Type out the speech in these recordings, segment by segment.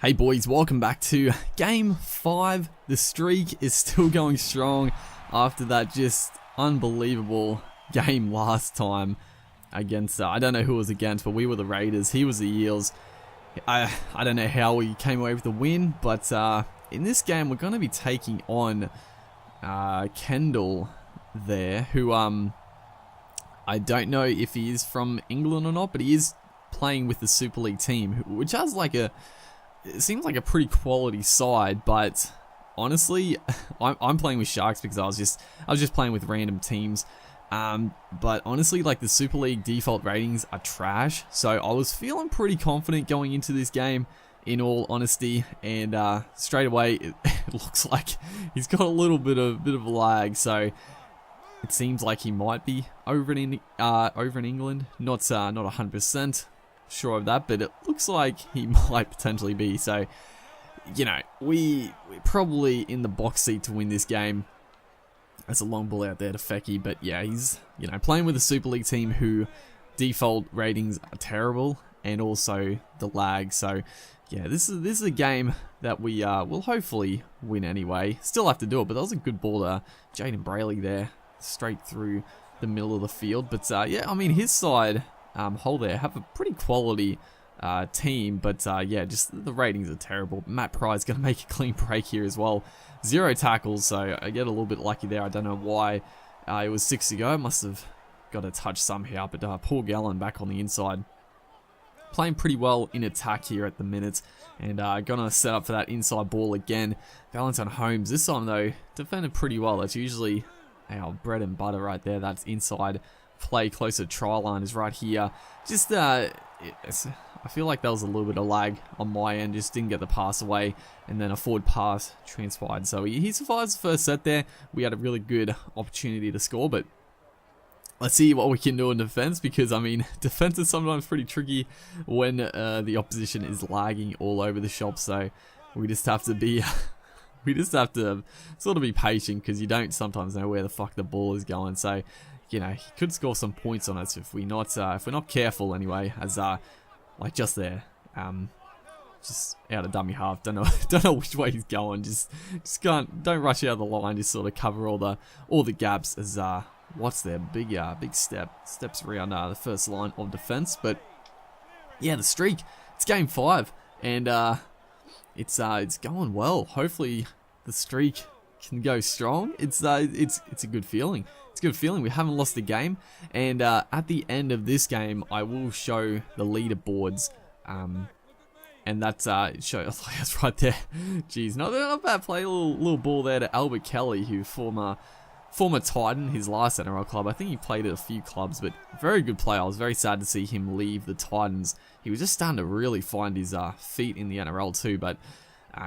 Hey boys, welcome back to Game 5. The streak is still going strong after that just unbelievable game last time against, I don't know who it was against, but we were the Raiders, he was the Eels. I don't know how we came away with the win, but in this game we're going to be taking on Kendall there, who I don't know if he is from England or not, but he is playing with the Super League team, which has like it seems like a pretty quality side, but honestly, I'm playing with Sharks because I was just playing with random teams. But honestly, like the Super League default ratings are trash, so I was feeling pretty confident going into this game, in all honesty, and straight away it looks like he's got a little bit of a lag. So it seems like he might be over in England, not 100%. Sure of that, but it looks like he might potentially be. So, you know, we're probably in the box seat to win this game. That's a long ball out there to Fecky, but yeah, he's, you know, playing with a Super League team who default ratings are terrible, and also the lag. So yeah, this is a game that we will hopefully win anyway. Still have to do it, but that was a good ball there. Jaden Brayley there, straight through the middle of the field. But yeah, I mean, his side Hull there have a pretty quality team, but yeah, just the ratings are terrible. Matt Pry's going to make a clean break here as well. 0 tackles, so I get a little bit lucky there. I don't know why. It was 6 to go. Must have got a touch somehow, but Paul Gallen back on the inside. Playing pretty well in attack here at the minute, and gonna set up for that inside ball again. Valentine Holmes, this time though, defended pretty well. That's usually our bread and butter right there. That's inside play closer to try line is right here. Just I feel like there was a little bit of lag on my end, just didn't get the pass away, and then a forward pass transpired. So he survives the first set there. We had a really good opportunity to score, but let's see what we can do in defense, because I mean, defense is sometimes pretty tricky when the opposition is lagging all over the shop. So we just have to be sort of be patient, because you don't sometimes know where the fuck the ball is going. So, you know, he could score some points on us if we're not careful anyway, as like just there, just out of dummy half. Don't know which way he's going. Just don't rush out of the line. Just sort of cover all the gaps as what's there, big steps around the first line of defense. But yeah, the streak, it's game 5, and it's going well. Hopefully the streak can go strong. It's a good feeling. It's a good feeling. We haven't lost a game, and at the end of this game, I will show the leaderboards, and that's that's right there. Jeez, not bad play. Little ball there to Albert Kelly, who former Titan, his last NRL club. I think he played at a few clubs, but very good player. I was very sad to see him leave the Titans. He was just starting to really find his feet in the NRL too, but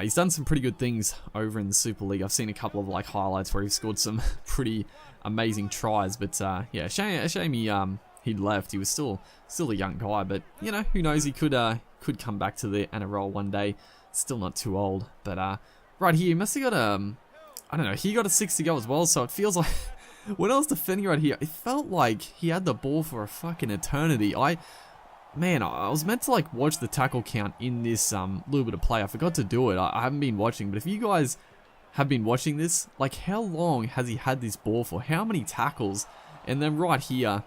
he's done some pretty good things over in the Super League. I've seen a couple of like highlights where he scored some pretty amazing tries, but yeah, shame he left. He was still a young guy, but you know, who knows, he could come back to the NRL one day. Still not too old, but right here, he must have got I don't know, he got a 6 to go as well, so it feels like when I was defending right here, it felt like he had the ball for a fucking eternity. I was meant to like watch the tackle count in this little bit of play. I forgot to do it. I haven't been watching, but if you guys have been watching this, like, how long has he had this ball for? How many tackles? And then right here,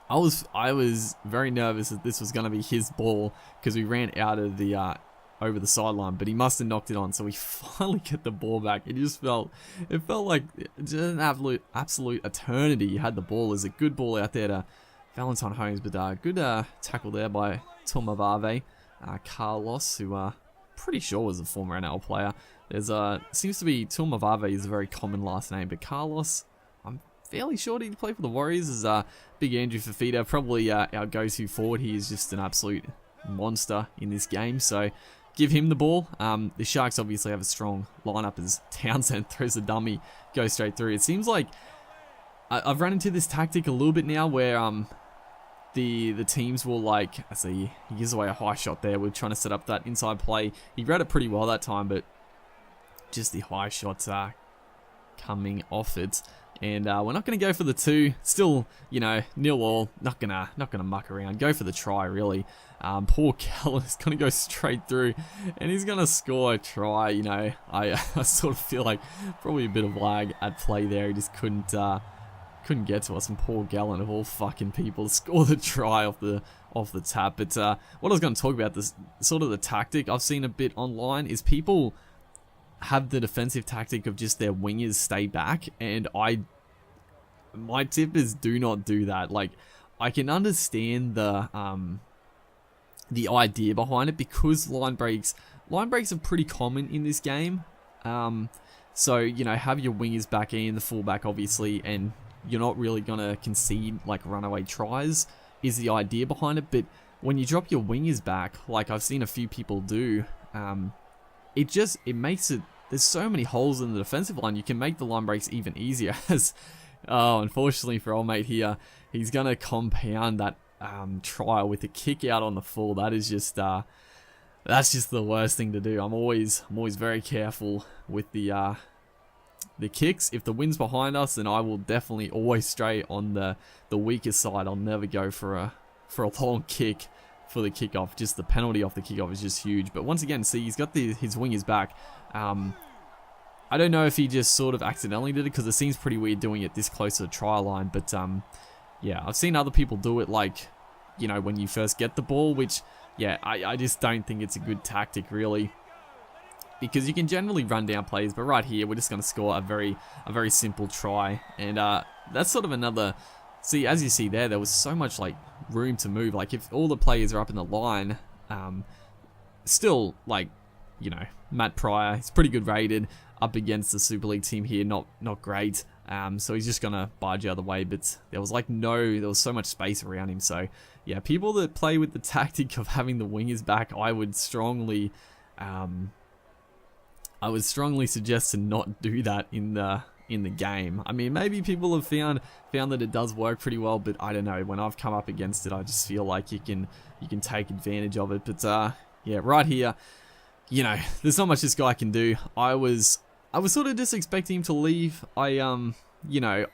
I was very nervous that this was going to be his ball, because we ran out of the over the sideline, but he must have knocked it on, so we finally get the ball back. It felt like just an absolute eternity. He had the ball. There's a good ball out there to Valentine Holmes, but good tackle there by Tomavave. Carlos, who pretty sure was a former NL player. There's seems to be Tomavave is a very common last name, but Carlos, I'm fairly sure he played for the Warriors. Is Big Andrew Fafita, probably our go-to forward. He is just an absolute monster in this game, so give him the ball. The Sharks obviously have a strong lineup as Townsend throws a dummy, goes straight through. It seems like I've run into this tactic a little bit now, where the teams will, like, I see he gives away a high shot there. We're trying to set up that inside play. He read it pretty well that time, but just the high shots are coming off it. And we're not going to go for the 2. Still, you know, 0-all. Not gonna muck around. Go for the try, really. Poor Gallen is going to go straight through, and he's going to score a try. You know, I sort of feel like probably a bit of lag at play there. He just couldn't get to us, and poor Gallen of all fucking people score the try off the tap. But what I was going to talk about, this sort of the tactic I've seen a bit online, is people have the defensive tactic of just their wingers stay back, and my tip is do not do that. Like, I can understand the idea behind it, because line breaks are pretty common in this game. So, you know, have your wingers back in, the fullback obviously, and you're not really gonna concede like runaway tries is the idea behind it. But when you drop your wingers back, like I've seen a few people do, it makes it, there's so many holes in the defensive line, you can make the line breaks even easier. As unfortunately for old mate here, he's gonna compound that try with a kick out on the full. That is just that's just the worst thing to do. I'm always very careful with the kicks. If the wind's behind us, then I will definitely always stray on the weaker side. I'll never go for a long kick for the kickoff. Just the penalty off the kickoff is just huge. But once again, see, he's got his wingers back. I don't know if he just sort of accidentally did it, because it seems pretty weird doing it this close to the try line. But yeah, I've seen other people do it, like, you know, when you first get the ball, which, yeah, I just don't think it's a good tactic, really, because you can generally run down plays. But right here, we're just going to score a very simple try. And that's sort of another, see, as you see there was so much like room to move. Like, if all the players are up in the line, still, like, you know, Matt Pryor, he's pretty good rated up against the Super League team here, not great. So he's just gonna barge out of the way, but there was so much space around him. So yeah, people that play with the tactic of having the wingers back, I would strongly suggest to not do that in the game. I mean, maybe people have found that it does work pretty well, but I don't know. When I've come up against it, I just feel like you can take advantage of it. But yeah, right here, you know, there's not much this guy can do. I was sort of just expecting him to leave. You know,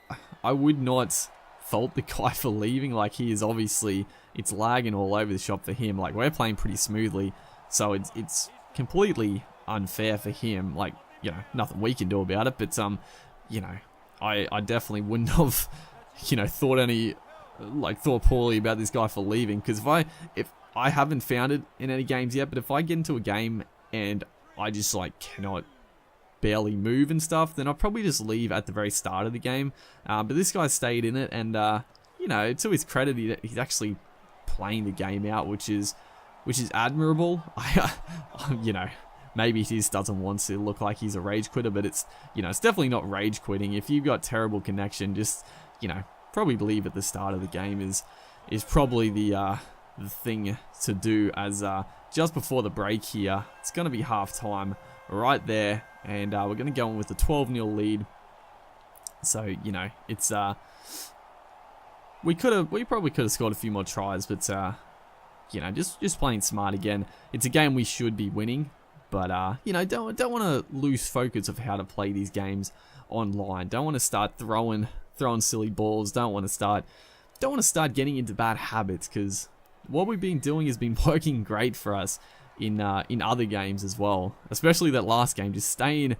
I would not fault the guy for leaving. Like, he is obviously, it's lagging all over the shop for him. Like, we're playing pretty smoothly, so it's completely unfair for him. Like, you know, nothing we can do about it. But you know, I definitely wouldn't have, you know, thought poorly about this guy for leaving. Because if I haven't found it in any games yet, but if I get into a game and I just like cannot barely move and stuff, then I'll probably just leave at the very start of the game. But this guy stayed in it, and you know, to his credit, he's actually playing the game out, which is admirable. You know, maybe he just doesn't want to look like he's a rage quitter, but it's, you know, it's definitely not rage quitting. If you've got terrible connection, just, you know, probably leave at the start of the game is probably the thing to do. As just before the break here, it's going to be half time right there, and we're going to go in with a 12-0 lead. So, you know, it's we probably could have scored a few more tries, but you know, just playing smart again. It's a game we should be winning, but you know, don't want to lose focus of how to play these games online. Don't want to start throwing silly balls. Don't want to start getting into bad habits, because what we've been doing has been working great for us in other games as well. Especially that last game, just staying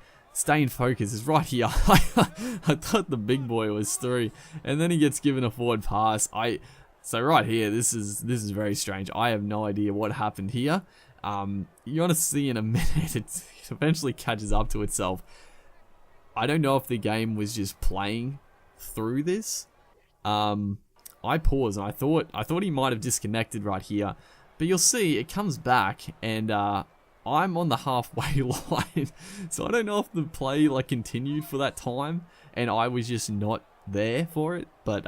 focused. Is right here. I thought the big boy was through, and then he gets given a forward pass. So right here, this is very strange. I have no idea what happened here. You're gonna see in a minute. It eventually catches up to itself. I don't know if the game was just playing through this. I paused and I thought he might have disconnected right here, but you'll see it comes back, and I'm on the halfway line, so I don't know if the play like continued for that time and I was just not there for it. But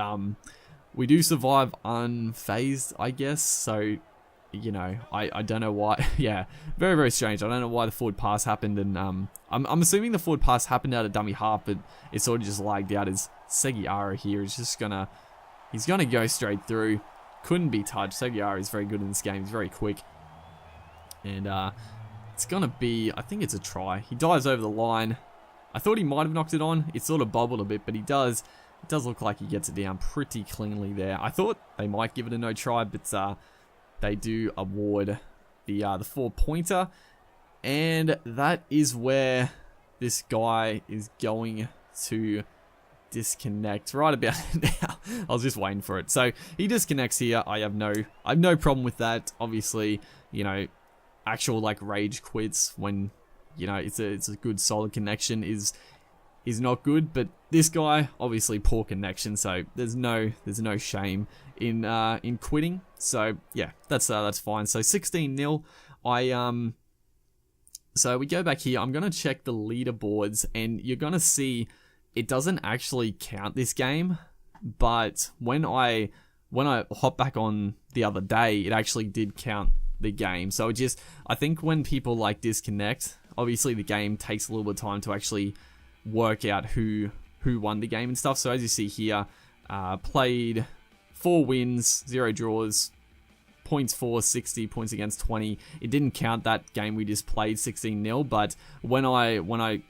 we do survive unfazed, I guess. So, you know, I don't know why. Yeah, very, very strange. I don't know why the forward pass happened, and I'm assuming the forward pass happened out of dummy half, but it sort of just lagged out. As Seguiara here is just he's gonna go straight through. Couldn't be touched. Seguiara is very good in this game. He's very quick, and it's gonna be, I think it's a try. He dives over the line, I thought he might have knocked it on. It sort of bobbled a bit, but it does look like he gets it down pretty cleanly there. I thought they might give it a no try, but they do award the 4-pointer. And that is where this guy is going to disconnect right about now. I was just waiting for it. So he disconnects here. I have no problem with that. Obviously, you know, actual like rage quits when, you know, it's a good solid connection is not good, but this guy obviously poor connection, so there's no shame in quitting. So yeah, that's fine. So 16-0. So we go back here. I'm gonna check the leaderboards, and you're gonna see it doesn't actually count this game, but when I hop back on the other day, it actually did count the game. So I think when people like disconnect, obviously the game takes a little bit of time to actually work out who won the game and stuff. So as you see here, played 4 wins, 0 draws, points for 60, points against 20. It didn't count that game we just played 16-0, but when I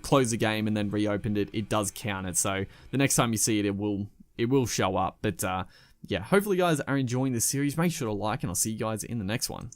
closed the game and then reopened it, it does count it. So the next time you see it, it will show up. But yeah, hopefully you guys are enjoying this series. Make sure to like, and I'll see you guys in the next one.